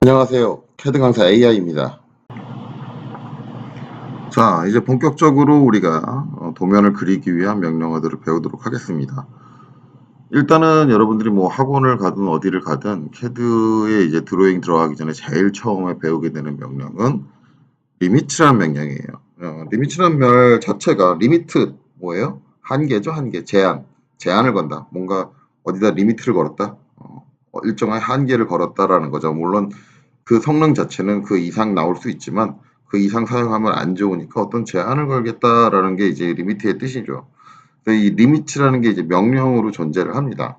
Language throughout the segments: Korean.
안녕하세요. 캐드 강사 AI입니다. 자, 이제 본격적으로 우리가 도면을 그리기 위한 명령어들을 배우도록 하겠습니다. 일단은 여러분들이 뭐 학원을 가든 어디를 가든 캐드에 이제 드로잉 들어가기 전에 제일 처음에 배우게 되는 명령은 리미트라는 명령이에요. 리미트라는 말 자체가 리미트 뭐예요? 한계죠, 한계. 제한을 건다. 뭔가 어디다 리미트를 걸었다. 일정한 한계를 걸었다라는 거죠. 물론 그 성능 자체는 그 이상 나올 수 있지만 그 이상 사용하면 안 좋으니까 어떤 제한을 걸겠다라는 게 이제 리미트의 뜻이죠. 그래서 이 리미트라는 게 이제 명령으로 존재를 합니다.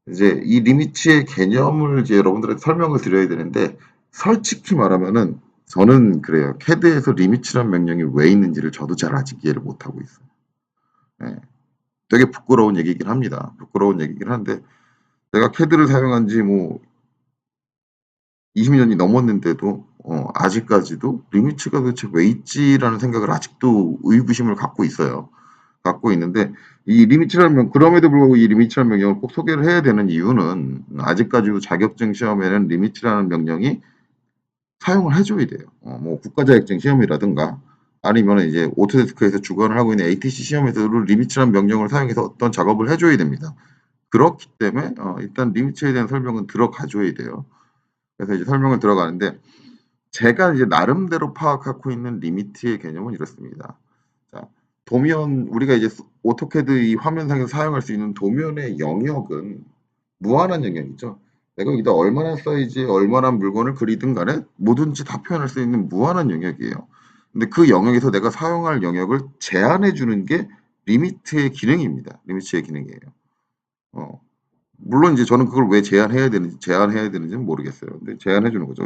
이제 이 리미트의 개념을 이제 여러분들한테 설명을 드려야 되는데 솔직히 말하면은 저는 그래요. 캐드에서 리미트라는 명령이 왜 있는지를 저도 잘 아직 이해를 못하고 있어요. 예. 되게 부끄러운 얘기긴 합니다. 부끄러운 얘기긴 한데 내가 캐드를 사용한 지뭐 20년이 넘었는데도 아직까지도 '리미츠가 도대체 왜 있지?'라는 생각을 아직도 의구심을 갖고 있어요. 갖고 있는데 이 리미츠라는 그럼에도 불구하고 이 리미츠라는 명령을 꼭 소개를 해야 되는 이유는 아직까지도 자격증 시험에는 리미츠라는 명령이 사용을 해 줘야 돼요. 뭐 국가 자격증 시험이라든가 아니면은 이제 오토데스크에서 주관을 하고 있는 ATC 시험에서도 리미츠라는 명령을 사용해서 어떤 작업을 해 줘야 됩니다. 그렇기 때문에 일단 리미츠에 대한 설명은 들어가 줘야 돼요. 그래서 이제 설명을 들어가는데 제가 이제 나름대로 파악하고 있는 리미트의 개념은 이렇습니다. 자, 도면 우리가 이제 오토캐드 이 화면상에서 사용할 수 있는 도면의 영역은 무한한 영역이죠. 내가 여기다 얼마나 사이즈에 얼마나 물건을 그리든 간에 뭐든지 다 표현할 수 있는 무한한 영역이에요. 근데 그 영역에서 내가 사용할 영역을 제한해 주는 게 리미트의 기능입니다. 리미트의 기능이에요. 어. 물론 이제 저는 그걸 왜 제한해야 되는지는 모르겠어요. 근데 제한해 주는 거죠.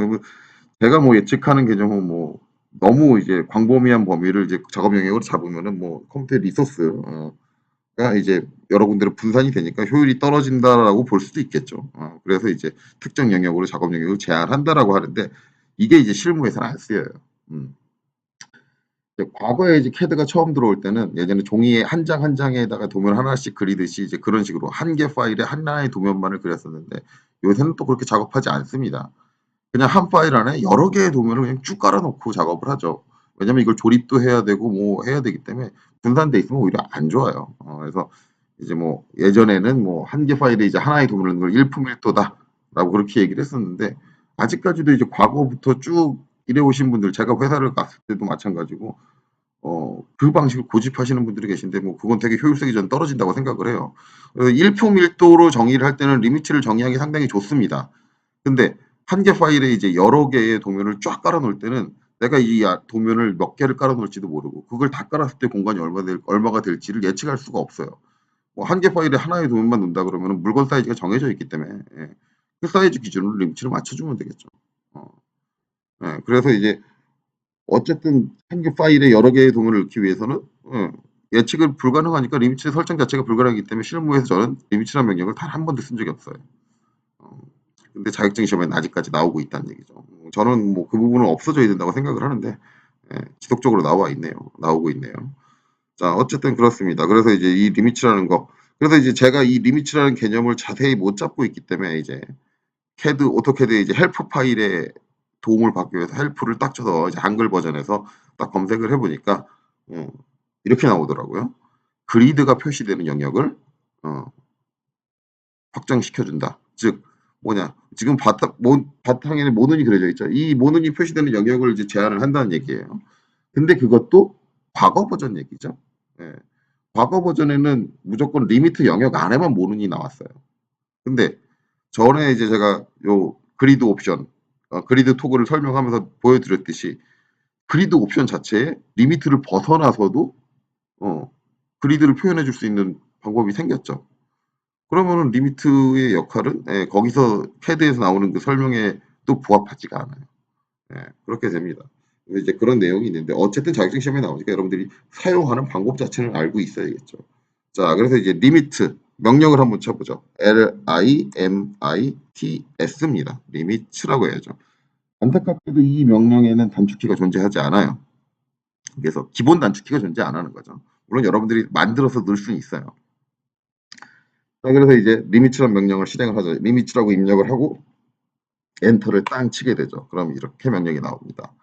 제가 뭐 예측하는 개념은 뭐 너무 이제 광범위한 범위를 이제 작업 영역으로 잡으면은 뭐 컴퓨터 리소스 가 이제 여러 군데로 분산이 되니까 효율이 떨어진다라고 볼 수도 있겠죠. 그래서 이제 특정 영역으로 작업 영역을 제한한다라고 하는데 이게 이제 실무에서는 안 쓰여요. 음. 과거에 이제 캐드가 처음 들어올 때는 예전에 종이에 한 장 한 장에다가 도면 하나씩 그리듯이 이제 그런 식으로 한 개 파일에 하나의 도면만을 그렸었는데 요새는 또 그렇게 작업하지 않습니다. 그냥 한 파일 안에 여러 개의 도면을 그냥 쭉 깔아 놓고 작업을 하죠. 왜냐면 이걸 조립도 해야 되고 뭐 해야 되기 때문에 분산돼 있으면 오히려 안 좋아요. 그래서 이제 뭐 예전에는 뭐 한 개 파일에 이제 하나의 도면을 넣는 걸 일품일토다라고 그렇게 얘기를 했었는데 아직까지도 이제 과거부터 쭉 이래 오신 분들 제가 회사를 갔을 때도 마찬가지고 그 방식을 고집하시는 분들이 계신데 뭐 그건 되게 효율성이 저는 떨어진다고 생각을 해요. 일품일토로 정의를 할 때는 리미트를 정의하기 상당히 좋습니다. 근데 한 개 파일에 이제 여러 개의 도면을 쫙 깔아 놓을 때는 내가 이 도면을 몇 개를 깔아 놓을지도 모르고 그걸 다 깔았을 때 공간이 얼마가 될지를 예측할 수가 없어요. 뭐 한 개 파일에 하나의 도면만 놓는다 그러면은 물건 사이즈가 정해져 있기 때문에 그 사이즈 기준으로 리미트를 맞춰 주면 되겠죠. 어 그래서 이제 어쨌든 한 개 파일에 여러 개의 도면을 넣기 위해서는 예측을 불가능하니까 리미트 설정 자체가 불가능하기 때문에 실무에서 저는 리미트라는 명령을 단 한 번도 쓴 적이 없어요. 어 근데 자격증 시험에는 아직까지 나오고 있다는 얘기죠. 저는 뭐 그 부분은 없어져야 된다고 생각을 하는데 지속적으로 나와 있네요. 나오고 있네요. 자, 어쨌든 그렇습니다. 그래서 이제 이 리미츠라는 거 그래서 이제 제가 이 리미츠라는 개념을 자세히 못 잡고 있기 때문에 이제 오토캐드의 이제 헬프 파일에 도움을 받기 위해서 헬프를 딱 쳐서 이제 한글 버전에서 딱 검색을 해 보니까 어 이렇게 나오더라고요. 그리드가 표시되는 영역을 어 확장시켜 준다. 즉 뭐냐 지금 바탕에는 모눈이 그려져 있죠. 이 모눈이 표시되는 영역을 이제 제한을 한다는 얘기예요. 근데 그것도 과거 버전 얘기죠. 예. 과거 버전에는 무조건 리미트 영역 안에만 모눈이 나왔어요. 근데 전에 이제 제가 요 그리드 옵션 그리드 토글을 설명하면서 보여드렸듯이 그리드 옵션 자체에 리미트를 벗어나서도 어 그리드를 표현해 줄 수 있는 방법이 생겼죠. 그러면은 리미트의 역할은 거기서 캐드에서 나오는 그 설명에 또 부합하지가 않아요. 그렇게 됩니다. 이제 그런 내용이 있는데 어쨌든 자격증 시험에 나오니까 여러분들이 사용하는 방법 자체는 알고 있어야겠죠. 자, 그래서 이제 리미트 명령을 한번 쳐보죠. LIMITS입니다. 리미트라고 해야죠. 안타깝게도 이 명령에는 단축키가 존재하지 않아요. 그래서 기본 단축키가 존재 안 하는 거죠. 물론 여러분들이 만들어서 넣을 수는 있어요. 자, 그래서 이제 리미트란 명령을 실행을 하죠. 리미트라고 입력을 하고 엔터를 땅 치게 되죠. 그럼 이렇게 명령이 나옵니다.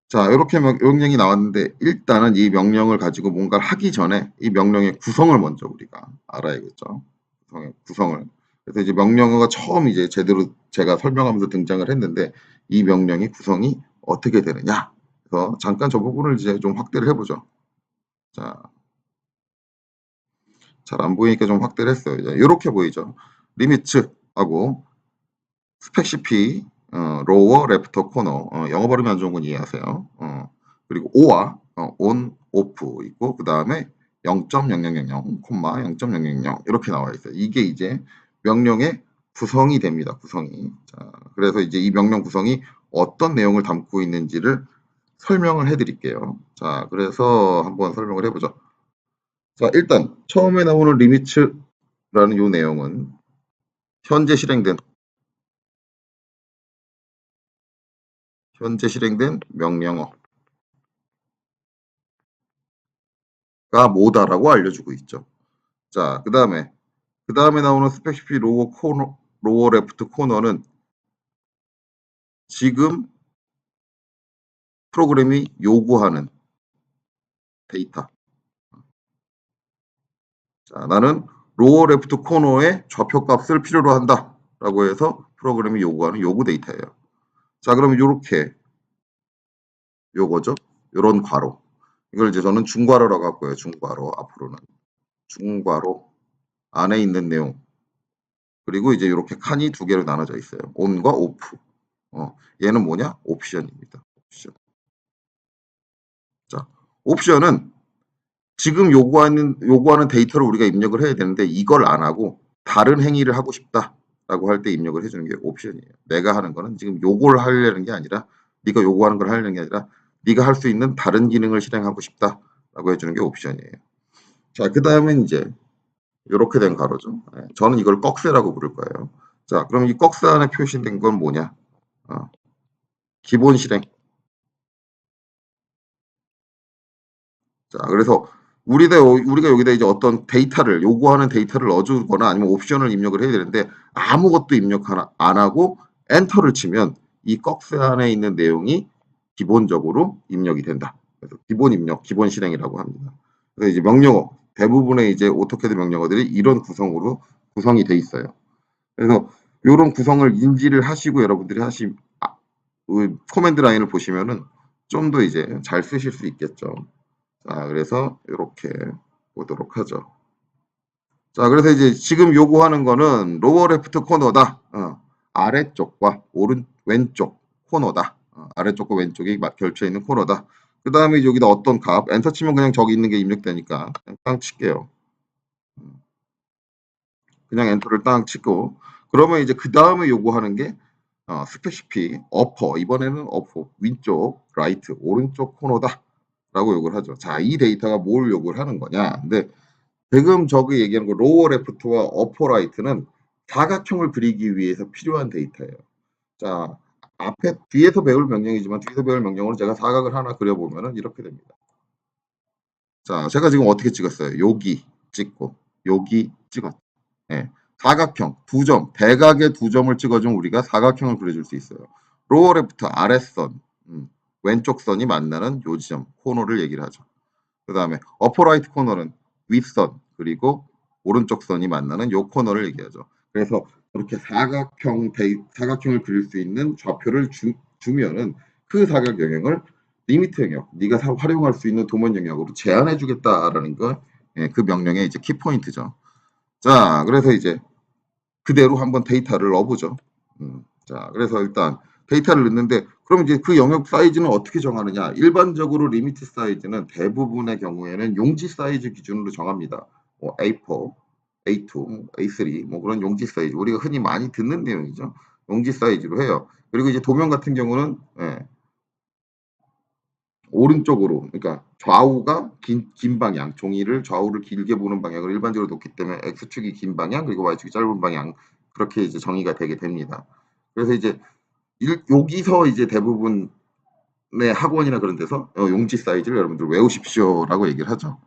자, 이렇게 명령이 나왔는데 일단은 이 명령을 가지고 뭔가를 하기 전에 이 명령의 구성을 먼저 우리가 알아야겠죠. 구성을. 그래서 이제 명령어가 처음 이제 제대로 제가 설명하면서 등장을 했는데 이 명령의 구성이 어떻게 되느냐. 그래서 잠깐 저 부분을 이제 좀 확대를 해보죠. 자, 잘 안 보이니까 좀 확대를 했어요. 이렇게 보이죠. 리미츠하고 스펙시피, 로워, 레프터, 코너. 영어 발음이 안 좋은 건 이해하세요. 그리고 오와 온, 오프 있고 그 다음에 0.0000, 콤마 0.000 이렇게 나와 있어요. 이게 이제 명령의 구성이 됩니다. 구성이. 자, 그래서 이제 이 명령 구성이 어떤 내용을 담고 있는지를 설명을 해드릴게요. 자, 그래서 한번 설명을 해보죠. 자, 일단 처음에 나오는 리미츠라는 이 내용은 현재 실행된 명령어가 뭐다라고 알려주고 있죠. 자, 그 다음에 나오는 스페시피 로워 레프트 코너는 지금 프로그램이 요구하는 데이터. 자, 나는 로워 레프트 코너의 좌표값을 필요로 한다라고 해서 프로그램이 요구하는 요구 데이터예요. 자, 그러면 요렇게 요거죠. 요런 괄호. 이걸 이제 저는 중괄호라고 할 거예요. 중괄호 앞으로는. 중괄호 안에 있는 내용. 그리고 이제 이렇게 칸이 두 개로 나눠져 있어요. 온과 오프. 얘는 뭐냐? 옵션입니다. 옵션. 자, 옵션은 지금 요구하는 데이터를 우리가 입력을 해야 되는데 이걸 안 하고 다른 행위를 하고 싶다라고 할 때 입력을 해주는 게 옵션이에요. 내가 하는 거는 지금 요걸 하려는 게 아니라 네가 요구하는 걸 하려는 게 아니라 네가 할 수 있는 다른 기능을 실행하고 싶다라고 해주는 게 옵션이에요. 자, 그 다음에 이제 이렇게 된 가로죠. 저는 이걸 꺽쇠라고 부를 거예요. 자, 그럼 이 꺽쇠 안에 표시된 건 뭐냐? 기본 실행. 자, 그래서 우리가 여기다 이제 어떤 데이터를 요구하는 데이터를 넣어주거나 아니면 옵션을 입력을 해야 되는데 아무것도 입력 안 하고 엔터를 치면 이 꺽쇠 안에 있는 내용이 기본적으로 입력이 된다. 그래서 기본 입력, 기본 실행이라고 합니다. 그래서 이제 명령어 대부분의 이제 오토캐드 명령어들이 이런 구성으로 구성이 돼 있어요. 그래서 이런 구성을 인지를 하시고 여러분들이 코맨드 라인을 보시면은 좀 더 이제 잘 쓰실 수 있겠죠. 자, 그래서 이렇게 보도록 하죠. 자, 그래서 이제 지금 요구하는 거는 로워 레프트 코너다. 아래쪽과 왼쪽 코너다. 아래쪽과 왼쪽이 결쳐 있는 코너다. 그 다음에 여기다 어떤 값, 엔터 치면 그냥 저기 있는 게 입력되니까 그냥 땅 칠게요. 그냥 엔터를 땅 치고 그러면 이제 그 다음에 요구하는 게 스페시피 어퍼, 이번에는 어퍼, 위쪽, 라이트, 오른쪽 코너다 라고 요구를 하죠. 자, 이 데이터가 뭘 요구를 하는 거냐. 근데 지금 저기 얘기하는 거 로워 레프트와 어퍼 라이트는 사각형을 그리기 위해서 필요한 데이터예요. 자, 뒤에서 배울 명령이지만 뒤에서 배울 명령으로 제가 사각을 하나 그려보면 이렇게 됩니다. 자, 제가 지금 어떻게 찍었어요? 여기 찍고 여기 찍었죠. 예, 사각형 두 점, 대각의 두 점을 찍어주면 우리가 사각형을 그려줄 수 있어요. 로어 레프트 아랫선, 왼쪽 선이 만나는 요 지점, 코너를 얘기를 하죠. 그 다음에 어퍼라이트 코너는 윗선 그리고 오른쪽 선이 만나는 요 코너를 얘기하죠. 그래서 이렇게 사각형을 그릴 수 있는 좌표를 주면은 그 사각 영역을 리미트 영역, 네가 활용할 수 있는 도면 영역으로 제한해 주겠다라는 거, 그 명령의 이제 키포인트죠. 자, 그래서 이제 그대로 한번 데이터를 넣어보죠. 자, 그래서 일단 데이터를 넣는데 그럼 이제 그 영역 사이즈는 어떻게 정하느냐? 일반적으로 리미트 사이즈는 대부분의 경우에는 용지 사이즈 기준으로 정합니다. 뭐 A4, A2, A3 뭐 그런 용지 사이즈 우리가 흔히 많이 듣는 내용이죠. 용지 사이즈로 해요. 그리고 이제 도면 같은 경우는 오른쪽으로 그러니까 좌우가 긴 방향 종이를 좌우를 길게 보는 방향을 일반적으로 놓기 때문에 X축이 긴 방향 그리고 Y축이 짧은 방향 그렇게 이제 정의가 되게 됩니다. 그래서 이제 여기서 이제 대부분의 학원이나 그런 데서 용지 사이즈를 여러분들 외우십시오라고 얘기를 하죠.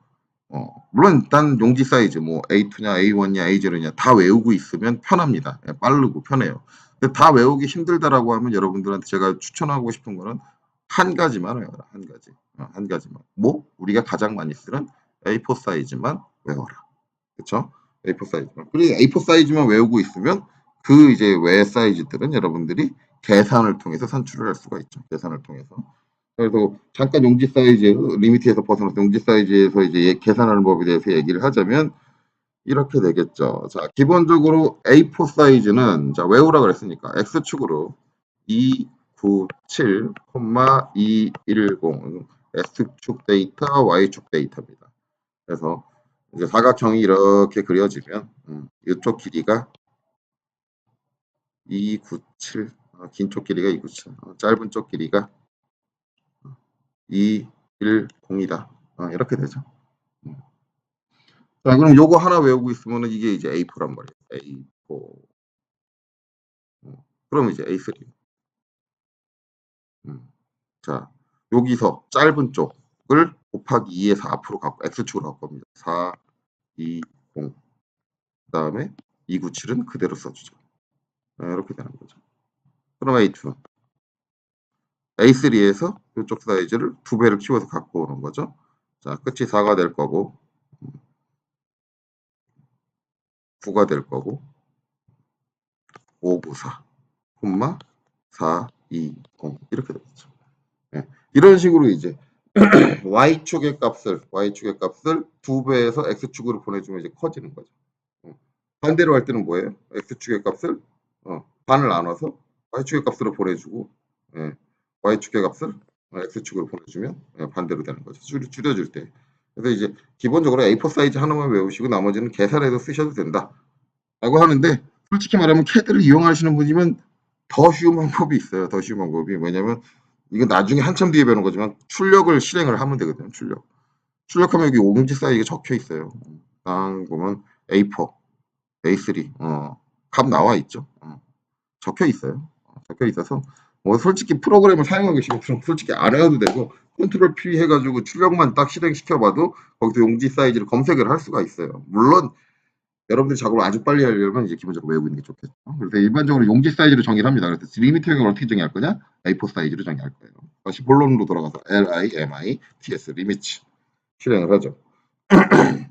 물론 일단 용지 사이즈 뭐 A2냐 A1냐 A0냐 다 외우고 있으면 편합니다. 빠르고 편해요. 근데 다 외우기 힘들다라고 하면 여러분들한테 제가 추천하고 싶은 거는 한 가지만 외워라. 한 가지. 한 가지만. 뭐? 우리가 가장 많이 쓰는 A4 사이즈만 외워라. 그쵸? A4 사이즈만. 그리고 A4 사이즈만 외우고 있으면 그 이제 외 사이즈들은 여러분들이 계산을 통해서 산출을 할 수가 있죠. 계산을 통해서. 그래서 잠깐 용지 사이즈, 리미트에서 벗어나서 용지 사이즈에서 이제 계산하는 법에 대해서 얘기를 하자면 이렇게 되겠죠. 자, 기본적으로 A4 사이즈는 자, 외우라 그랬으니까 X축으로 297, 210 X축 데이터, Y축 데이터입니다. 그래서 이제 사각형이 이렇게 그려지면 이쪽 길이가 297, 긴 쪽 길이가 297, 짧은 쪽 길이가 210이다. 이렇게 되죠. 자, 그럼 요거 하나 외우고 있으면 이게 이제 A4란 말이에요. A4. 그럼 이제 A3. 자, 여기서 짧은 쪽을 곱하기 2에서 앞으로 갖고 X축으로 갖고 갑니다. 4, 2, 0. 그 다음에 297은 그대로 써주죠. 이렇게 되는 거죠. 그럼 A2. A3에서 이쪽 사이즈를 2배를 키워서 갖고 오는 거죠. 자, 끝이 4가 될 거고, 9가 될 거고, 5, 9, 4, 4, 2, 0. 이렇게 되겠죠. 네. 이런 식으로 이제 Y축의 값을 2배에서 X축으로 보내주면 이제 커지는 거죠. 반대로 할 때는 뭐예요? X축의 값을 반을 나눠서 Y축의 값으로 보내주고 Y축의 값을 X축으로 보내주면 반대로 되는 거죠. 줄여줄 때. 그래서 이제 기본적으로 A4 사이즈 하나만 외우시고 나머지는 계산해서 쓰셔도 된다. 라고 하는데 솔직히 말하면 CAD를 이용하시는 분이면 더 쉬운 방법이 있어요. 더 쉬운 방법이. 왜냐면 이건 나중에 한참 뒤에 배우는 거지만 출력을 실행을 하면 되거든요. 출력하면 여기 옹지 사이즈가 적혀 있어요. 딱 보면 A4, A3 값 나와 있죠. 적혀 있어요. 적혀 있어서 뭐 솔직히 프로그램을 사용하기 싫으면 솔직히 안 해도 되고 컨트롤 P 해가지고 출력만 딱 실행시켜봐도 거기서 용지 사이즈를 검색을 할 수가 있어요. 물론 여러분들이 작업을 아주 빨리 하려면 이제 기본적으로 외우고 있는 게 좋겠죠. 그래서 일반적으로 용지 사이즈를 정의를 합니다. 그래서 리미트 영역을 어떻게 정의할 거냐? A4 사이즈로 정의할 거예요. 다시 본론으로 돌아가서 LIMITS 리미트 실행을 하죠.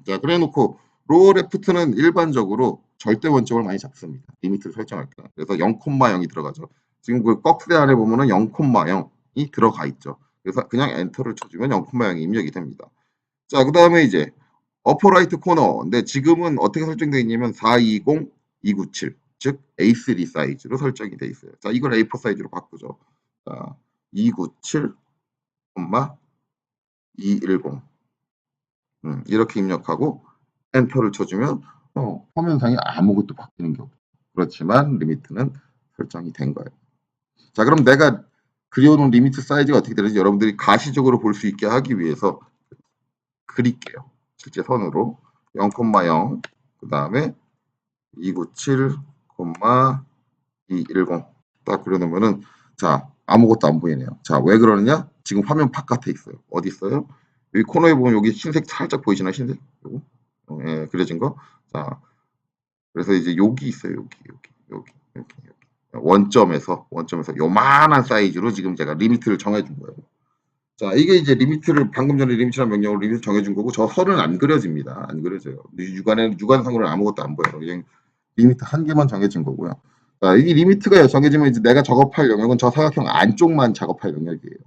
자, 그래 놓고 로어 레프트는 일반적으로 절대 원점을 많이 잡습니다. 리미트를 설정할 때. 그래서 0,0이 들어가죠. 지금 그 꺽쇠 안에 보면은 0,0이 들어가 있죠. 그래서 그냥 엔터를 쳐주면 0,0이 입력이 됩니다. 자, 그 다음에 이제 어퍼라이트 코너. 근데 지금은 어떻게 설정되어 있냐면 420, 297, 즉 A3 사이즈로 설정이 되어 있어요. 자, 이걸 A4 사이즈로 바꾸죠. 자, 297, 210 이렇게 입력하고 엔터를 쳐주면 화면상에 아무것도 바뀌는 게 없죠. 그렇지만 리미트는 설정이 된 거예요. 자, 그럼 내가 그려놓은 리미트 사이즈가 어떻게 되는지 여러분들이 가시적으로 볼 수 있게 하기 위해서 그릴게요. 실제 선으로 0,0 그 다음에 297, 210 딱 그려놓으면은 자 아무것도 안 보이네요. 자, 왜 그러느냐? 지금 화면 바깥에 있어요. 어디 있어요? 여기 코너에 보면 여기 흰색 살짝 보이시나요? 흰색 요거 그려진 거. 자, 그래서 이제 여기 있어요. 여기 원점에서 요만한 사이즈로 지금 제가 리미트를 정해준 거예요. 자, 이게 이제 리미트를 방금 전에 리미트라는 명령으로 리미트 정해준 거고 저 선은 안 그려집니다. 안 그려져요. 유관상으로는 아무것도 안 보여요. 그냥 리미트 한 개만 정해진 거고요. 자, 이 리미트가 정해지면 이제 내가 작업할 영역은 저 사각형 안쪽만 작업할 영역이에요.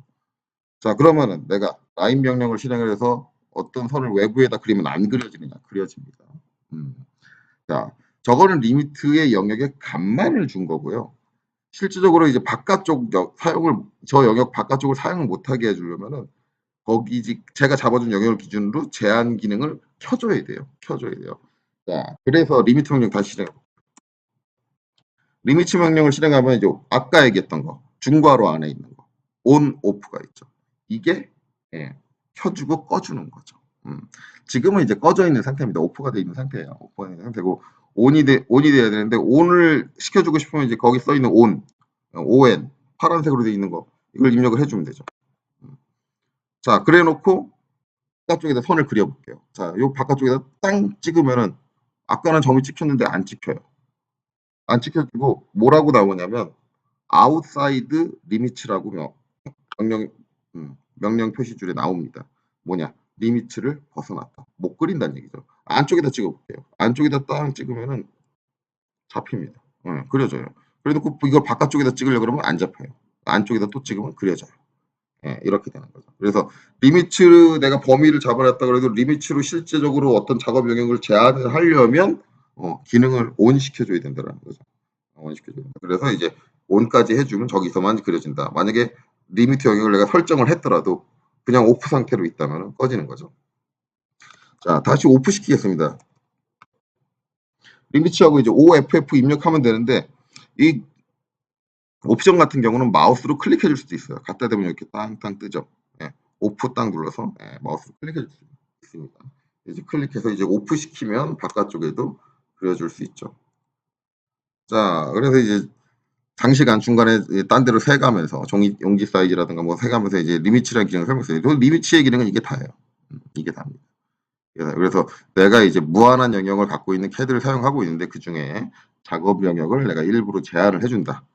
자, 그러면은 내가 라인 명령을 실행을 해서 어떤 선을 외부에다 그리면 안 그려지느냐? 그려집니다. 자, 저거는 리미트의 영역에 값만을 준 거고요. 실질적으로 이제 바깥쪽 저 영역 바깥쪽을 사용을 못하게 해주려면은 거기 제가 잡아준 영역을 기준으로 제한 기능을 켜줘야 돼요. 자, 그래서 리미트 명령 다시 실행. 리미트 명령을 실행하면 이제 아까 얘기했던 거 중괄호 안에 있는 거 온, 오프가 있죠. 이게 켜주고 꺼주는 거죠. 지금은 이제 꺼져 있는 상태입니다. 오프가 되어 있는 상태예요. 오프가 되어 있는 상태고 온이 돼야 되는데 온을 시켜주고 싶으면 이제 거기 써 있는 ON 파란색으로 되어 있는 거 이걸 입력을 해주면 되죠. 자, 그래놓고 바깥쪽에다 선을 그려볼게요. 자, 요 바깥쪽에다 땅 찍으면은 아까는 점이 찍혔는데 안 찍혀요. 안 찍혀지고 뭐라고 나오냐면 outside limits라고 명령 명령 표시줄에 나옵니다. 뭐냐? 리미츠를 벗어났다. 못 그린다는 얘기죠. 안쪽에다 찍어볼게요. 안쪽에다 딱 찍으면은 잡힙니다. 그려져요. 그래놓고 이걸 바깥쪽에다 찍으려고 그러면 안 잡혀요. 안쪽에다 또 찍으면 그려져요. 이렇게 되는 거죠. 그래서 리미츠 내가 범위를 잡아놨다 그래도 리미츠로 실제적으로 어떤 작업 영역을 제한을 하려면 기능을 온 시켜줘야 된다는 거죠. 온 시켜줘야 된다. 그래서 이제 온까지 해주면 저기서만 그려진다. 만약에 리미트 영역을 내가 설정을 했더라도 그냥 오프 상태로 있다면 꺼지는 거죠. 자, 다시 오프 시키겠습니다. 리미츠하고 이제 OFF 입력하면 되는데 이 옵션 같은 경우는 마우스로 클릭해 줄 수도 있어요. 갖다 대면 이렇게 땅땅 뜨죠. 오프 딱 눌러서 마우스로 클릭해 줄 수 있습니다. 이제 클릭해서 이제 오프 시키면 바깥쪽에도 그려줄 수 있죠. 자, 그래서 이제 장시간 중간에 딴 데로 세가면서 용지 사이즈라든가 뭐 세가면서 이제 리미츠라는 기능을 설명했어요. 리미츠의 기능은 이게 다예요. 이게 다입니다. 그래서 내가 이제 무한한 영역을 갖고 있는 CAD를 사용하고 있는데 그 중에 작업 영역을 내가 일부러 제한을 해준다.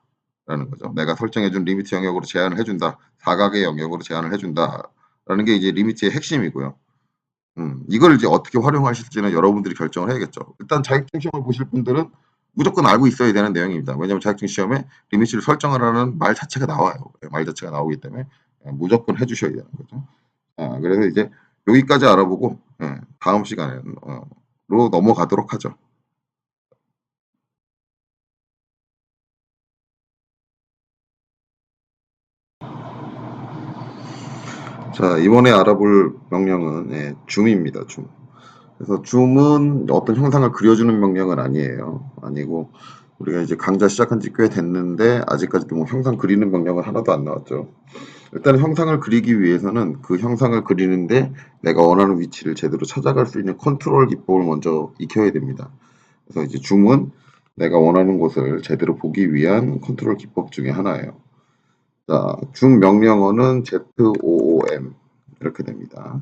라는 거죠. 내가 설정해준 리미트 영역으로 제한을 해준다. 사각의 영역으로 제한을 해준다. 라는 게 이제 리미트의 핵심이고요. 이걸 이제 어떻게 활용하실지는 여러분들이 결정을 해야겠죠. 일단 자격증 시험을 보실 분들은 무조건 알고 있어야 되는 내용입니다. 왜냐하면 자격증 시험에 리미트를 설정하라는 말 자체가 나와요. 말 자체가 나오기 때문에 무조건 해주셔야 되는 거죠. 그래서 이제 여기까지 알아보고 다음 시간으로 넘어가도록 하죠. 자, 이번에 알아볼 명령은 줌입니다. 줌. 그래서 줌은 어떤 형상을 그려주는 명령은 아니에요. 아니고 우리가 이제 강좌 시작한 지 꽤 됐는데 아직까지도 뭐 형상 그리는 명령은 하나도 안 나왔죠. 일단 형상을 그리기 위해서는 그 형상을 그리는데 내가 원하는 위치를 제대로 찾아갈 수 있는 컨트롤 기법을 먼저 익혀야 됩니다. 그래서 이제 줌은 내가 원하는 곳을 제대로 보기 위한 컨트롤 기법 중에 하나예요. 자, 줌 명령어는 ZOOM 이렇게 됩니다.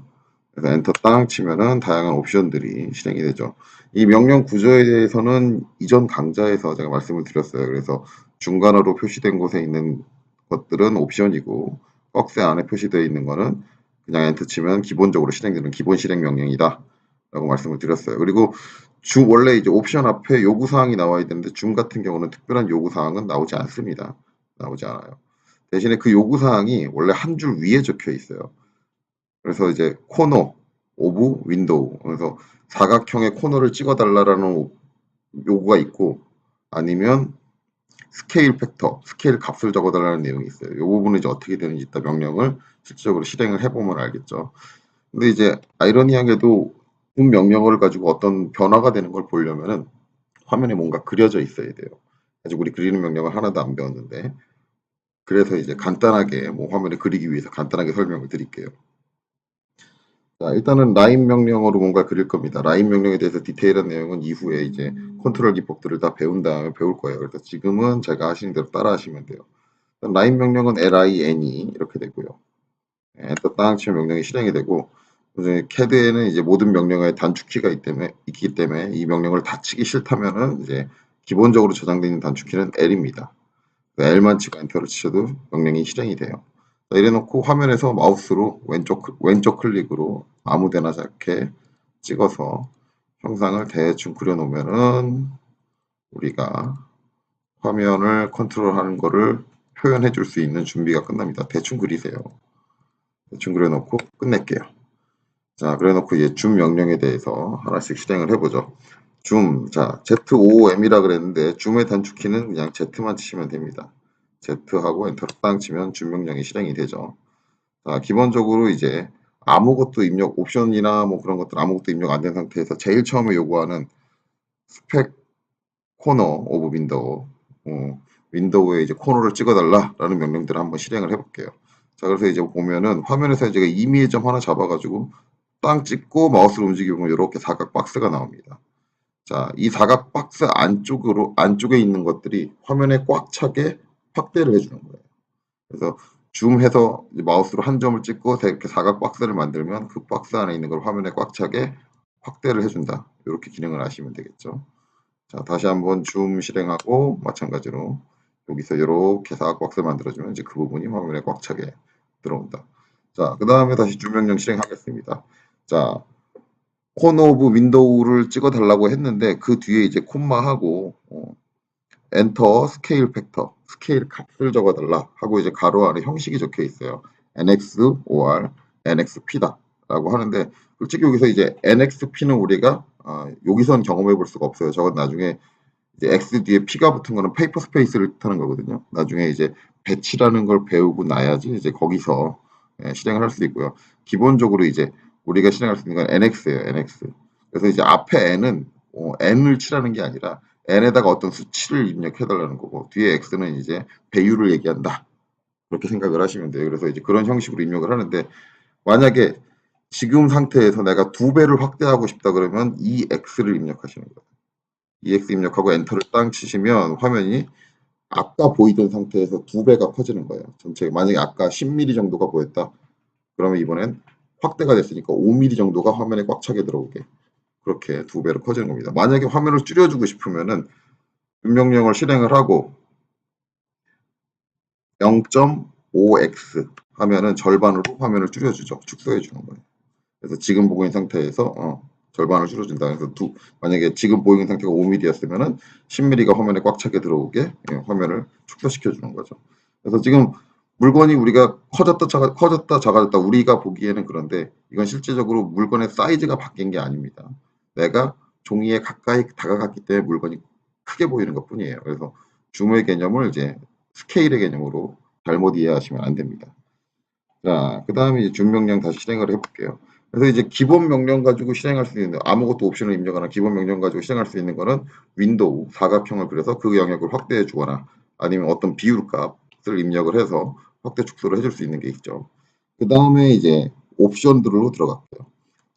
그래서 엔터 땅 치면은 다양한 옵션들이 실행이 되죠. 이 명령 구조에 대해서는 이전 강좌에서 제가 말씀을 드렸어요. 그래서 중간으로 표시된 곳에 있는 것들은 옵션이고 박스 안에 표시되어 있는 거는 그냥 엔터 치면 기본적으로 실행되는 기본 실행 명령이다 라고 말씀을 드렸어요. 그리고 줌 원래 이제 옵션 앞에 요구사항이 나와야 되는데 줌 같은 경우는 특별한 요구사항은 나오지 않습니다. 나오지 않아요. 대신에 그 요구사항이 원래 한 줄 위에 적혀 있어요. 그래서 이제 코너 오브 윈도우 그래서 사각형의 코너를 찍어달라는 요구가 있고 아니면 스케일 팩터, 스케일 값을 적어달라는 내용이 있어요. 이 부분은 이제 어떻게 되는지 이따 명령을 실질적으로 실행을 해보면 알겠죠. 근데 이제 아이러니하게도 군 명령어를 가지고 어떤 변화가 되는 걸 보려면은 화면에 뭔가 그려져 있어야 돼요. 아직 우리 그리는 명령을 하나도 안 배웠는데 그래서 이제 간단하게 뭐 화면에 그리기 위해서 간단하게 설명을 드릴게요. 자, 일단은 라인 명령어로 뭔가 그릴 겁니다. 라인 명령에 대해서 디테일한 내용은 이후에 이제 컨트롤 기법들을 다 배운 다음에 배울 거예요. 그래서 지금은 제가 하시는 대로 따라 하시면 돼요. 라인 명령은 LINE 이렇게 되고요. 엔터 땅 치면 명령이 실행이 되고 CAD에는 이제 모든 명령어에 단축키가 있기 때문에 이 명령을 다 치기 싫다면은 이제 기본적으로 저장되어 있는 단축키는 L입니다. L만 치고 엔터를 치셔도 명령이 실행이 돼요. 이래놓고 화면에서 마우스로 왼쪽 클릭으로 아무데나 이렇게 찍어서 형상을 대충 그려놓으면은 우리가 화면을 컨트롤하는 거를 표현해 줄 수 있는 준비가 끝납니다. 대충 그리세요. 대충 그려놓고 끝낼게요. 자, 그래놓고 이제 줌 명령에 대해서 하나씩 실행을 해보죠. 줌, 자, ZOOM이라 그랬는데 줌의 단축키는 그냥 Z만 치시면 됩니다. Z하고 엔터를 땅 치면 줌 명령이 실행이 되죠. 자, 기본적으로 이제 아무것도 입력, 옵션이나 뭐 그런 것들 아무것도 입력 안 된 상태에서 제일 처음에 요구하는 스펙 코너 오브 윈도우, 윈도우에 이제 코너를 찍어달라라는 명령들을 한번 실행을 해볼게요. 자, 그래서 이제 보면은 화면에서 제가 임의의 점 하나 잡아가지고 땅 찍고 마우스를 움직이면 이렇게 사각 박스가 나옵니다. 자, 이 사각 박스 안쪽에 있는 것들이 화면에 꽉 차게 확대를 해주는 거예요. 그래서 줌해서 마우스로 한 점을 찍고 이렇게 사각 박스를 만들면 그 박스 안에 있는 걸 화면에 꽉 차게 확대를 해준다. 이렇게 기능을 하시면 되겠죠. 자, 다시 한번 줌 실행하고 마찬가지로 여기서 이렇게 사각박스 만들어주면 이제 그 부분이 화면에 꽉 차게 들어온다. 자, 그 다음에 다시 줌 명령 실행하겠습니다. 자, 코너 오브 윈도우를 찍어 달라고 했는데 그 뒤에 이제 콤마하고 엔터 스케일 팩터, 스케일 값을 적어 달라 하고 이제 가로 안에 형식이 적혀 있어요. NX, OR, NXP다 라고 하는데 솔직히 여기서 이제 NXP는 우리가 여기선 경험해 볼 수가 없어요. 저건 나중에 이제 X 뒤에 P가 붙은 거는 페이퍼 스페이스를 뜻하는 거거든요. 나중에 이제 배치라는 걸 배우고 나야지 이제 거기서 실행을 할 수 있고요. 기본적으로 이제 우리가 실행할 수 있는 건 NX예요. NX. 그래서 이제 앞에 N은 N을 칠하는 게 아니라 N에다가 어떤 수치를 입력해 달라는 거고 뒤에 X는 이제 배율을 얘기한다. 그렇게 생각을 하시면 돼요. 그래서 이제 그런 형식으로 입력을 하는데 만약에 지금 상태에서 내가 2배를 확대하고 싶다 그러면 이 X를 입력하시는 거예요. EX 입력하고 엔터를 땅 치시면 화면이 아까 보이던 상태에서 2배가 커지는 거예요. 전체 만약에 아까 10mm 정도가 보였다. 그러면 이번엔 확대가 됐으니까 5mm 정도가 화면에 꽉 차게 들어오게 그렇게 2배로 커지는 겁니다. 만약에 화면을 줄여주고 싶으면은 명령을 실행을 하고 0.5x 하면은 절반으로 화면을 줄여주죠. 축소해 주는 거예요. 그래서 지금 보고 있는 상태에서 절반을 줄여준다. 그래서 만약에 지금 보이는 상태가 5mm였으면은 10mm가 화면에 꽉 차게 들어오게 화면을 축소시켜 주는 거죠. 그래서 지금 물건이 우리가 커졌다 작아졌다 우리가 보기에는 그런데 이건 실제적으로 물건의 사이즈가 바뀐 게 아닙니다. 내가 종이에 가까이 다가갔기 때문에 물건이 크게 보이는 것 뿐이에요. 그래서 줌의 개념을 이제 스케일의 개념으로 잘못 이해하시면 안 됩니다. 자, 그 다음에 이제 줌 명령 다시 실행을 해볼게요. 그래서 이제 기본 명령 가지고 실행할 수 있는 아무것도 옵션을 입력하거나 기본 명령 가지고 실행할 수 있는 거는 윈도우 사각형을 그려서 그 영역을 확대해 주거나 아니면 어떤 비율 값을 입력을 해서 확대 축소를 해줄 수 있는 게 있죠. 그 다음에 이제 옵션들로 들어갈게요.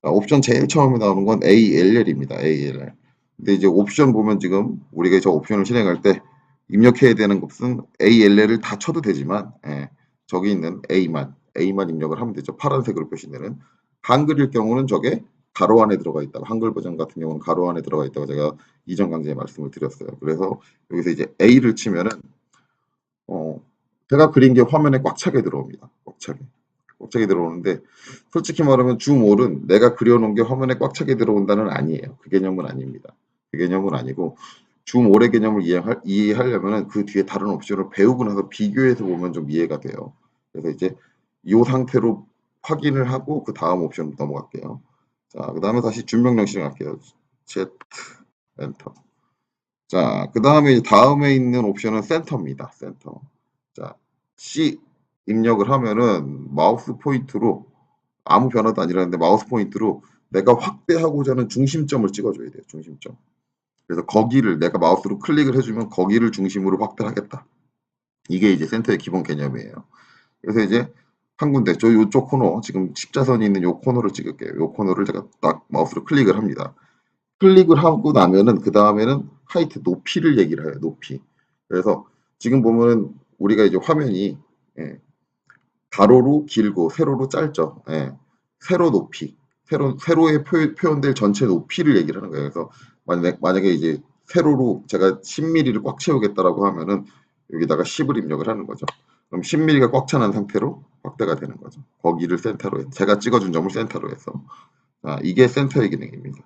자, 옵션 제일 처음에 나오는 건 ALL입니다. ALL. 근데 이제 옵션 보면 지금 우리가 저 옵션을 실행할 때 입력해야 되는 것은 ALL을 다 쳐도 되지만 저기 있는 A만 입력을 하면 되죠. 파란색으로 표시되는 한글일 경우는 저게 가로 안에 들어가 있다고 한글 버전 같은 경우는 가로 안에 들어가 있다고 제가 이전 강좌에 말씀을 드렸어요. 그래서 여기서 이제 A를 치면은 제가 그린 게 화면에 꽉 차게 들어옵니다. 꽉 차게 들어오는데 솔직히 말하면 줌올은 내가 그려놓은 게 화면에 꽉 차게 들어온다는 아니에요. 그 개념은 아닙니다. 그 개념은 아니고 줌올의 개념을 이해하려면 그 뒤에 다른 옵션을 배우고 나서 비교해서 보면 좀 이해가 돼요. 그래서 이제 이 상태로 확인을 하고 그 다음 옵션 넘어갈게요. 자, 그 다음에 다시 줌 명령 실행할게요. Z 엔터. 자, 그 다음에 다음에 있는 옵션은 센터입니다. 센터. 자, C 입력을 하면은 마우스 포인트로 아무 변화도 아니라는데 마우스 포인트로 내가 확대하고자 하는 중심점을 찍어줘야 돼요. 중심점. 그래서 거기를 내가 마우스로 클릭을 해주면 거기를 중심으로 확대하겠다. 이게 이제 센터의 기본 개념이에요. 그래서 이제 한 군데 저 요쪽 코너 지금 십자선이 있는 요 코너를 찍을게요. 요 코너를 제가 딱 마우스로 클릭을 합니다. 클릭을 하고 나면은 그 다음에는 하이트 높이를 얘기를 해요. 높이. 그래서 지금 보면은 우리가 이제 화면이 가로로 길고 세로로 짧죠. 세로 높이. 세로에 표현될 전체 높이를 얘기를 하는 거예요. 그래서 만약에 이제 세로로 제가 10mm를 꽉 채우겠다라고 하면은 여기다가 10을 입력을 하는 거죠. 그럼 10mm가 꽉 차는 상태로 확대가 되는 거죠. 거기를 센터로 해서 제가 찍어준 점을 센터로 해서 이게 센터의 기능입니다.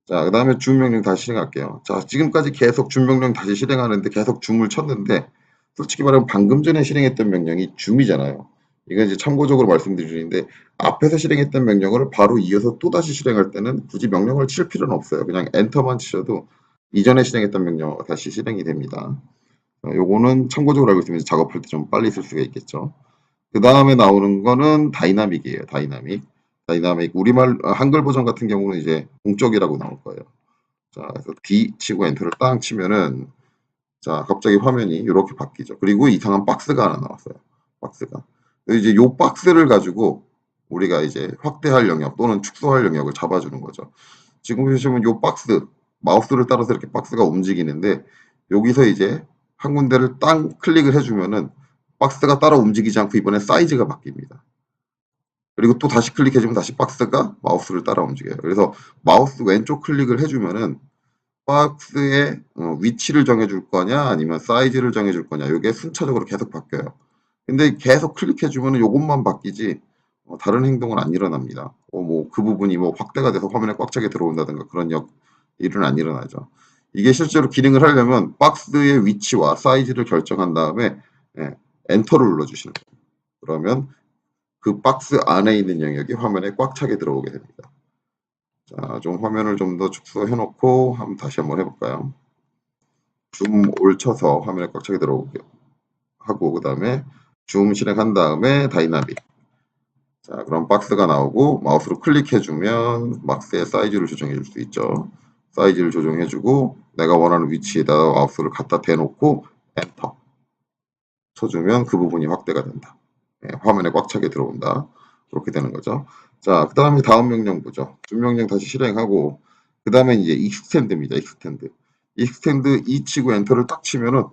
자, 그 다음에 줌 명령 다시 실행할게요. 자, 지금까지 계속 줌 명령 다시 실행하는데 계속 줌을 쳤는데 솔직히 말하면 방금 전에 실행했던 명령이 줌이잖아요. 이건 이제 참고적으로 말씀드리는데 앞에서 실행했던 명령을 바로 이어서 또 다시 실행할 때는 굳이 명령을 칠 필요는 없어요. 그냥 엔터만 치셔도 이전에 실행했던 명령 다시 실행이 됩니다. 요거는 참고적으로 알고 있으면 작업할 때 좀 빨리 쓸 수가 있겠죠. 그 다음에 나오는 거는 다이나믹이에요. 다이나믹. 우리말 한글 버전 같은 경우는 이제 공적이라고 나올 거예요. 자, 그래서 D 치고 엔터를 딱 치면은 자, 갑자기 화면이 이렇게 바뀌죠. 그리고 이상한 박스가 하나 나왔어요. 박스가. 이제 요 박스를 가지고 우리가 이제 확대할 영역 또는 축소할 영역을 잡아주는 거죠. 지금 보시면 요 박스, 마우스를 따라서 이렇게 박스가 움직이는데 여기서 이제 한 군데를 딱 클릭을 해주면은 박스가 따라 움직이지 않고 이번에 사이즈가 바뀝니다. 그리고 또 다시 클릭해주면 다시 박스가 마우스를 따라 움직여요. 그래서 마우스 왼쪽 클릭을 해주면은 박스의 위치를 정해줄 거냐 아니면 사이즈를 정해줄 거냐 이게 순차적으로 계속 바뀌어요. 근데 계속 클릭해주면 이것만 바뀌지 다른 행동은 안 일어납니다. 뭐 그 부분이 뭐 확대가 돼서 화면에 꽉 차게 들어온다든가 그런 일은 안 일어나죠. 이게 실제로 기능을 하려면 박스의 위치와 사이즈를 결정한 다음에 엔터를 눌러주시는 거예요. 그러면 그 박스 안에 있는 영역이 화면에 꽉 차게 들어오게 됩니다. 자, 좀 화면을 좀 더 축소해 놓고 다시 한번 해볼까요? 줌 올 쳐서 화면에 꽉 차게 들어오게 하고 그 다음에 줌 실행한 다음에 다이나믹. 자, 그럼 박스가 나오고 마우스로 클릭해주면 박스의 사이즈를 조정해 줄 수 있죠. 사이즈를 조정해주고 내가 원하는 위치에다 마우스를 갖다 대놓고 엔터 쳐주면 그 부분이 확대가 된다. 화면에 꽉 차게 들어온다. 그렇게 되는 거죠. 자, 그 다음에 다음 명령 보죠. 줌 명령 다시 실행하고 그 다음에 이제 익스텐드입니다. 익스텐드. 익스텐드 E 치고 엔터를 딱 치면은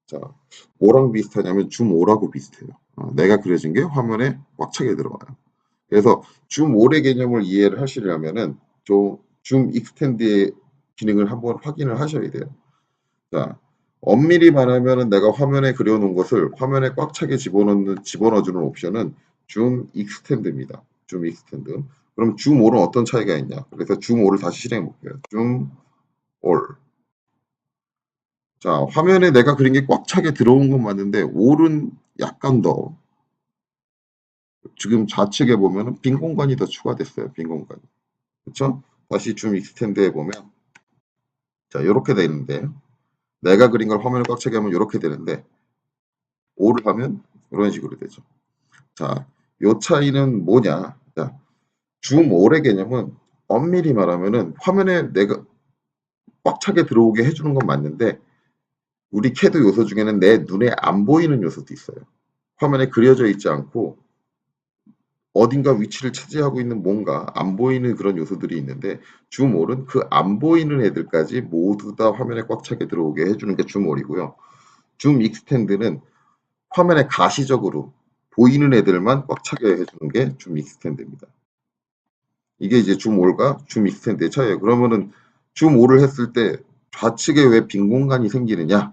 자, 뭐랑 비슷하냐면 줌 5라고 비슷해요. 내가 그려진 게 화면에 꽉 차게 들어가요. 그래서 줌 5의 개념을 이해를 하시려면은 줌 익스텐드의 기능을 한번 확인을 하셔야 돼요. 자, 엄밀히 말하면은 내가 화면에 그려놓은 것을 화면에 꽉 차게 집어넣어주는 옵션은 줌 익스텐드입니다. 줌 익스텐드. 그럼 줌 5는 어떤 차이가 있냐? 그래서 줌 5를 다시 실행해 볼게요. 줌 올. 자, 화면에 내가 그린 게 꽉 차게 들어온 건 맞는데 올은 약간 더 지금 좌측에 보면은 빈 공간이 더 추가됐어요. 빈 공간이. 그렇죠? 다시 줌 익스텐드 해보면 자, 이렇게 되는데 내가 그린 걸 화면에 꽉 차게 하면 이렇게 되는데 5를 하면 이런 식으로 되죠. 자, 요 차이는 뭐냐? 자, 줌 올의 개념은 엄밀히 말하면은 화면에 내가 꽉 차게 들어오게 해주는 건 맞는데 우리 캐드 요소 중에는 내 눈에 안 보이는 요소도 있어요. 화면에 그려져 있지 않고 어딘가 위치를 차지하고 있는 뭔가 안 보이는 그런 요소들이 있는데 줌올은 그 안 보이는 애들까지 모두 다 화면에 꽉 차게 들어오게 해주는 게 줌올이고요. 줌 익스텐드는 화면에 가시적으로 보이는 애들만 꽉 차게 해주는 게 줌 익스텐드입니다. 이게 이제 줌올과 줌 익스텐드의 차이예요. 그러면은 줌올을 했을 때 좌측에 왜 빈 공간이 생기느냐?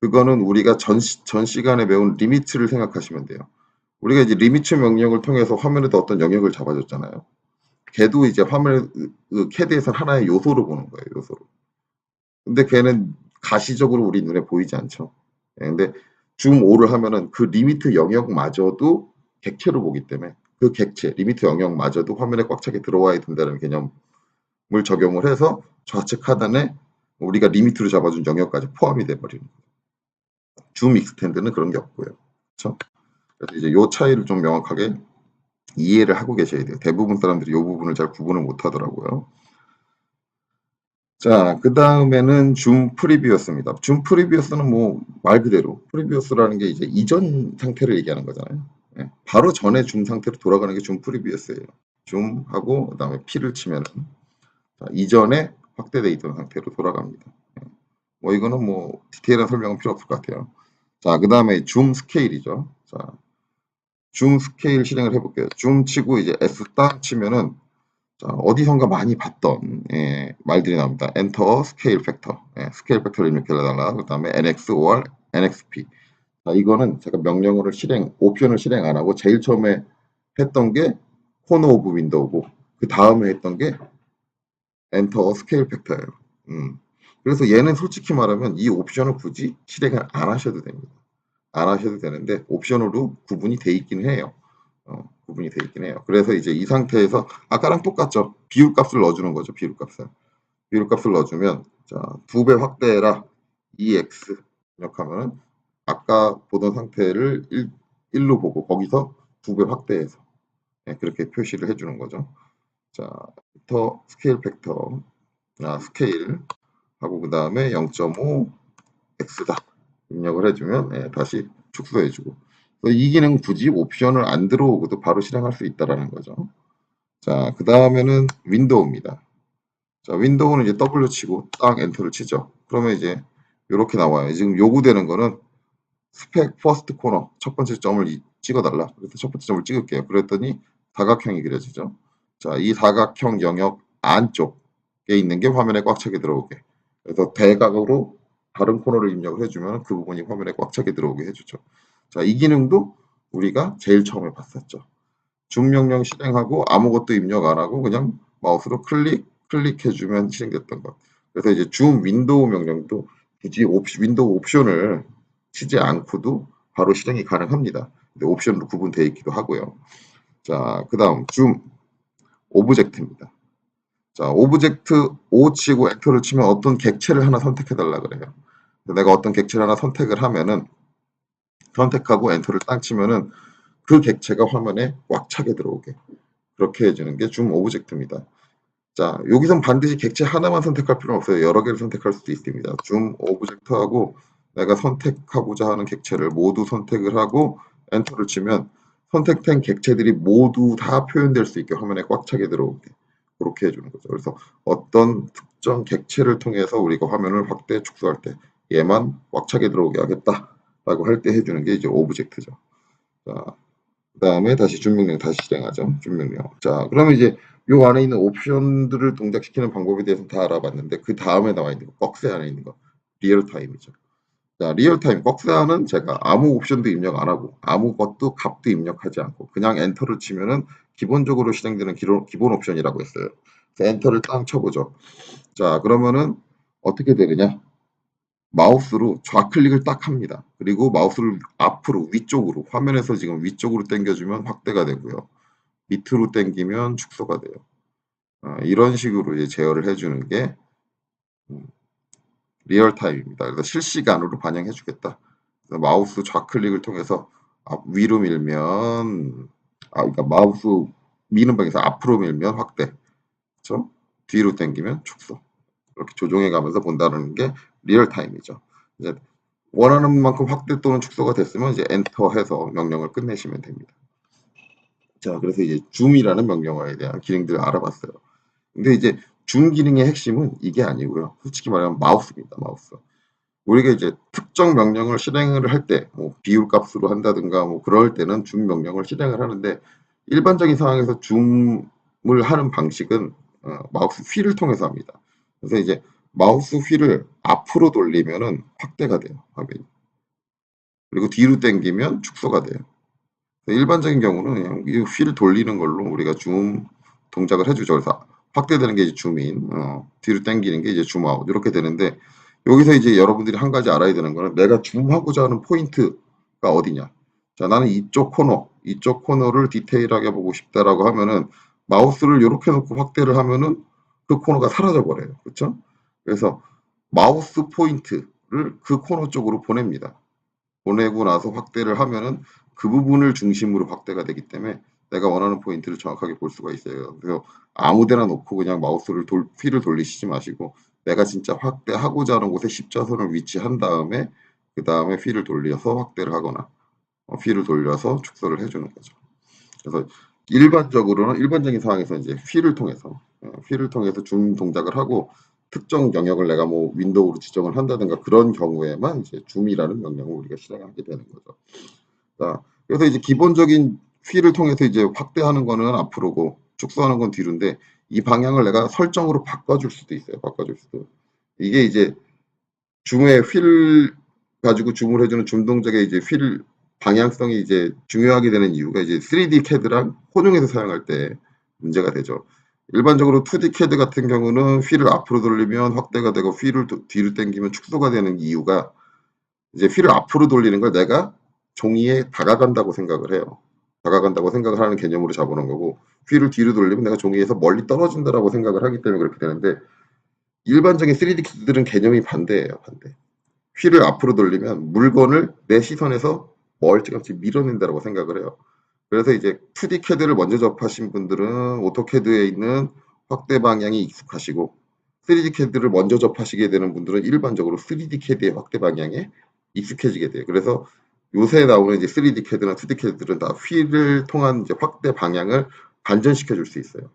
그거는 우리가 전 시간에 배운 리미트를 생각하시면 돼요. 우리가 이제 리미트 명령을 통해서 화면에도 어떤 영역을 잡아줬잖아요. 걔도 이제 화면에 캐드에서 하나의 요소로 보는 거예요. 요소로. 근데 걔는 가시적으로 우리 눈에 보이지 않죠. 근데 줌 5를 하면은 그 리미트 영역마저도 객체로 보기 때문에 그 객체, 리미트 영역마저도 화면에 꽉 차게 들어와야 된다는 개념을 적용을 해서 좌측 하단에 우리가 리미트로 잡아준 영역까지 포함이 돼버리는 거예요. 줌 익스텐드는 그런 게 없고요. 그렇죠? 그래서 이제 요 차이를 좀 명확하게 이해를 하고 계셔야 돼요. 대부분 사람들이 이 부분을 잘 구분을 못 하더라고요. 자, 그 다음에는 줌 프리비어스입니다. 줌 프리비어스는 뭐 말 그대로 프리비어스라는 게 이제 이전 상태를 얘기하는 거잖아요. 바로 전에 줌 상태로 돌아가는 게 줌 프리비어스예요. 줌하고 그다음에 P를 치면 이전에 확대돼 있던 상태로 돌아갑니다. 뭐 이거는 뭐 디테일한 설명은 필요 없을 것 같아요. 자, 그 다음에 줌 스케일이죠. 자, 줌 스케일 실행을 해볼게요. 줌 치고 이제 S 딱 치면은 자, 어디선가 많이 봤던 말들이 나옵니다. 엔터 스케일 팩터, 스케일 팩터를 입력해달라. 그 다음에 NX or NXP. 자, 이거는 제가 명령어를 옵션을 실행 안 하고 제일 처음에 했던 게 코너 오브 윈도우고 그 다음에 했던 게 엔터 스케일 팩터예요. 그래서 얘는 솔직히 말하면 이 옵션을 굳이 실행을 안 하셔도 됩니다. 안 하셔도 되는데 옵션으로 구분이 돼 있긴 해요. 구분이 돼 있긴 해요. 그래서 이제 이 상태에서 아까랑 똑같죠. 비율값을 넣어주는 거죠. 비율값을. 비율값을 넣어주면 자, 2배 확대해라. EX 입력하면 아까 보던 상태를 1로 보고 거기서 2배 확대해서 그렇게 표시를 해주는 거죠. 자, 더 스케일 팩터 스케일 하고 그 다음에 0.5 X다 입력을 해주면 다시 축소해주고 이 기능 굳이 옵션을 안 들어오고도 바로 실행할 수 있다라는 거죠. 자, 그 다음에는 윈도우입니다. 자, 윈도우는 이제 W 치고 딱 엔터를 치죠. 그러면 이제 이렇게 나와요. 지금 요구되는 거는 스펙 퍼스트 코너 첫 번째 점을 찍어달라. 그래서 첫 번째 점을 찍을게요. 그랬더니 다각형이 그려지죠. 자, 이 다각형 영역 안쪽에 있는 게 화면에 꽉 차게 들어오게. 그래서 대각으로 다른 코너를 입력을 해주면 그 부분이 화면에 꽉 차게 들어오게 해주죠. 자, 이 기능도 우리가 제일 처음에 봤었죠. 줌 명령 실행하고 아무것도 입력 안 하고 그냥 마우스로 클릭해주면 실행됐던 것. 그래서 이제 줌 윈도우 명령도 굳이 윈도우 옵션을 치지 않고도 바로 실행이 가능합니다. 근데 옵션으로 구분되어 있기도 하고요. 자, 그 다음 줌 오브젝트입니다. 자, 오브젝트 O 치고 엔터를 치면 어떤 객체를 하나 선택해 달라 그래요. 내가 어떤 객체를 하나 선택을 하면은 선택하고 엔터를 딱 치면은 그 객체가 화면에 꽉 차게 들어오게 그렇게 해주는 게 줌 오브젝트입니다. 자, 여기선 반드시 객체 하나만 선택할 필요는 없어요. 여러 개를 선택할 수도 있습니다. 줌 오브젝트하고 내가 선택하고자 하는 객체를 모두 선택을 하고 엔터를 치면 선택된 객체들이 모두 다 표현될 수 있게 화면에 꽉 차게 들어오게 그렇게 해주는 거죠. 그래서 어떤 특정 객체를 통해서 우리가 화면을 확대, 축소할 때 얘만 꽉 차게 들어오게 하겠다라고 할 때 해주는 게 이제 오브젝트죠. 자, 그 다음에 다시 줌 명령 다시 실행하죠. 줌 명령. 자, 그러면 이제 요 안에 있는 옵션들을 동작시키는 방법에 대해서 다 알아봤는데 그 다음에 나와 있는 거, 박스 안에 있는 거 리얼타임이죠. 자, 리얼타임 박스안은 제가 아무 옵션도 입력 안 하고 아무것도 값도 입력하지 않고 그냥 엔터를 치면은 기본적으로 실행되는 기본 옵션이라고 했어요. 그래서 엔터를 딱 쳐보죠. 자, 그러면은 어떻게 되느냐? 마우스로 좌클릭을 딱 합니다. 그리고 마우스를 앞으로 위쪽으로 화면에서 지금 위쪽으로 당겨주면 확대가 되고요. 밑으로 당기면 축소가 돼요. 이런 식으로 이제 제어를 해주는 게 리얼타임입니다. 그래서 실시간으로 반영해 주겠다. 마우스 좌클릭을 통해서 위로 밀면 그러니까 마우스 미는 방에서 앞으로 밀면 확대, 그렇죠? 뒤로 당기면 축소. 이렇게 조정해 가면서 본다는 게 리얼타임이죠. 이제 원하는 만큼 확대 또는 축소가 됐으면 이제 엔터해서 명령을 끝내시면 됩니다. 자, 그래서 이제 줌이라는 명령어에 대한 기능들을 알아봤어요. 근데 이제 줌 기능의 핵심은 이게 아니고요. 솔직히 말하면 마우스입니다. 마우스. 우리가 이제 특정 명령을 실행을 할 때, 뭐 비율 값으로 한다든가 뭐 그럴 때는 줌 명령을 실행을 하는데 일반적인 상황에서 줌을 하는 방식은 마우스 휠을 통해서 합니다. 그래서 이제 마우스 휠을 앞으로 돌리면은 확대가 돼요, 화면이. 그리고 뒤로 당기면 축소가 돼요. 일반적인 경우는 그냥 이 휠을 돌리는 걸로 우리가 줌 동작을 해주죠. 그래서 확대되는 게 이제 줌인, 뒤로 당기는 게 이제 줌아웃 이렇게 되는데 여기서 이제 여러분들이 한 가지 알아야 되는 거는 내가 줌하고자 하는 포인트가 어디냐. 자, 나는 이쪽 코너를 디테일하게 보고 싶다라고 하면은 마우스를 이렇게 놓고 확대를 하면은 그 코너가 사라져 버려요. 그렇죠? 그래서 마우스 포인트를 그 코너 쪽으로 보냅니다. 보내고 나서 확대를 하면은 그 부분을 중심으로 확대가 되기 때문에 내가 원하는 포인트를 정확하게 볼 수가 있어요. 그래서 아무 데나 놓고 그냥 마우스를 휠을 돌리시지 마시고 내가 진짜 확대하고자 하는 곳에 십자선을 위치한 다음에 그 다음에 휠을 돌려서 확대를 하거나 휠을 돌려서 축소를 해주는 거죠. 그래서 일반적으로는 일반적인 상황에서 이제 휠을 통해서 줌 동작을 하고 특정 영역을 내가 뭐 윈도우로 지정을 한다든가 그런 경우에만 이제 줌이라는 명령을 우리가 실행하게 되는 거죠. 자, 그래서 이제 기본적인 휠을 통해서 이제 확대하는 거는 앞으로고 축소하는 건 뒤로인데 이 방향을 내가 설정으로 바꿔줄 수도 있어요. 바꿔줄 수도. 이게 이제 줌의 휠 가지고 줌을 해주는 줌 동작의 이제 휠 방향성이 이제 중요하게 되는 이유가 이제 3D CAD랑 혼용해서 사용할 때 문제가 되죠. 일반적으로 2D CAD 같은 경우는 휠을 앞으로 돌리면 확대가 되고 휠을 뒤로 당기면 축소가 되는 이유가 이제 휠을 앞으로 돌리는 걸 내가 종이에 다가간다고 생각을 해요. 다가간다고 생각을 하는 개념으로 잡아놓은 거고 휠을 뒤로 돌리면 내가 종이에서 멀리 떨어진다라고 생각을 하기 때문에 그렇게 되는데 일반적인 3D CAD들은 개념이 반대예요. 반대. 휠을 앞으로 돌리면 물건을 내 시선에서 멀찌감치 밀어낸다고 생각을 해요. 그래서 이제 2D CAD를 먼저 접하신 분들은 오토캐드에 있는 확대 방향이 익숙하시고 3D CAD를 먼저 접하시게 되는 분들은 일반적으로 3D CAD의 확대 방향에 익숙해지게 돼요. 그래서 요새 나오는 이제 3D CAD나 2D CAD들은 다 휠을 통한 이제 확대 방향을 반전시켜 줄 수 있어요.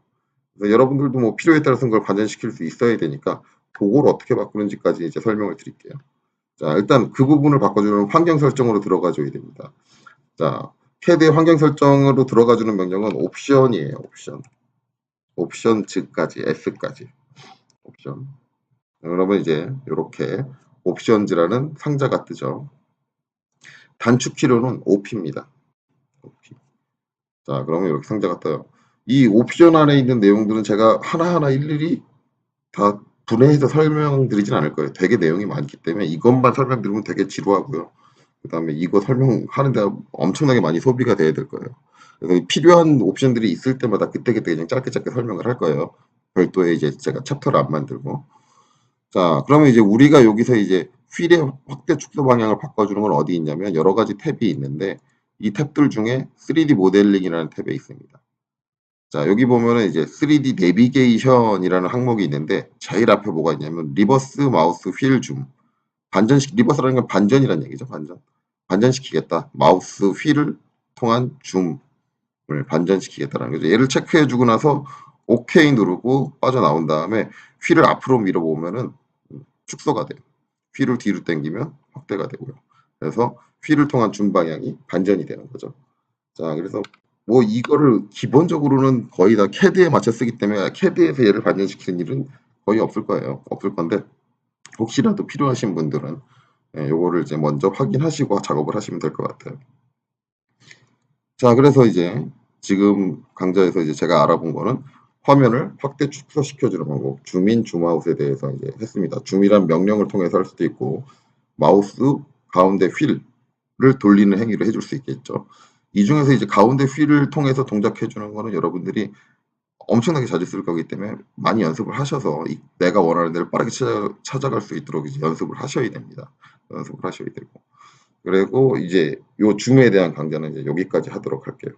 그래서 여러분들도 뭐 필요에 따라서 그걸 반전시킬 수 있어야 되니까 그걸 어떻게 바꾸는지까지 이제 설명을 드릴게요. 자, 일단 그 부분을 바꿔주는 환경 설정으로 들어가 줘야 됩니다. 자, CAD의 환경 설정으로 들어가 주는 명령은 옵션이에요. 옵션. 옵션 즈까지, S까지. 옵션. 그러면 이제 이렇게 옵션즈라는 상자가 뜨죠. 단축키로는 OP입니다. OP. 자, 그러면 이렇게 상자가 떠요. 이 옵션 안에 있는 내용들은 제가 하나하나 일일이 다 분해해서 설명드리진 않을 거예요. 되게 내용이 많기 때문에 이것만 설명드리면 되게 지루하고요. 그 다음에 이거 설명하는데 엄청나게 많이 소비가 돼야 될 거예요. 그래서 필요한 옵션들이 있을 때마다 그때그때 그냥 짧게 설명을 할 거예요. 별도의 이제 제가 챕터를 안 만들고. 자, 그러면 이제 우리가 여기서 이제 휠의 확대 축소 방향을 바꿔주는 건 어디 있냐면 여러 가지 탭이 있는데 이 탭들 중에 3D 모델링이라는 탭에 있습니다. 자, 여기 보면은 이제 3D 내비게이션이라는 항목이 있는데 제일 앞에 뭐가 있냐면 리버스 마우스 휠 줌. 리버스라는 건 반전이라는 얘기죠. 반전시키겠다. 마우스 휠을 통한 줌을 반전시키겠다라는 거죠. 얘를 체크해주고 나서 OK 누르고 빠져나온 다음에 휠을 앞으로 밀어보면은 축소가 돼요. 휠을 뒤로 당기면 확대가 되고요. 그래서 휠을 통한 줌 방향이 반전이 되는 거죠. 자, 그래서 뭐 이거를 기본적으로는 거의 다 CAD에 맞춰 쓰기 때문에 CAD에서 얘를 반전시키는 일은 거의 없을 거예요. 없을 건데 혹시라도 필요하신 분들은 요거를 이제 먼저 확인하시고 작업을 하시면 될 것 같아요. 자, 그래서 이제 지금 강좌에서 이제 제가 알아본 거는 화면을 확대 축소시켜주는 방법, 줌인, 줌아웃에 대해서 이제 했습니다. 줌이란 명령을 통해서 할 수도 있고 마우스 가운데 휠을 돌리는 행위를 해줄 수 있겠죠. 이 중에서 이제 가운데 휠을 통해서 동작해주는 거는 여러분들이 엄청나게 자주 쓸 거기 때문에 많이 연습을 하셔서 내가 원하는 데를 빠르게 찾아갈 수 있도록 이제 연습을 하셔야 됩니다. 연습을 하셔야 되고. 그리고 이제 요 줌에 대한 강좌는 이제 여기까지 하도록 할게요.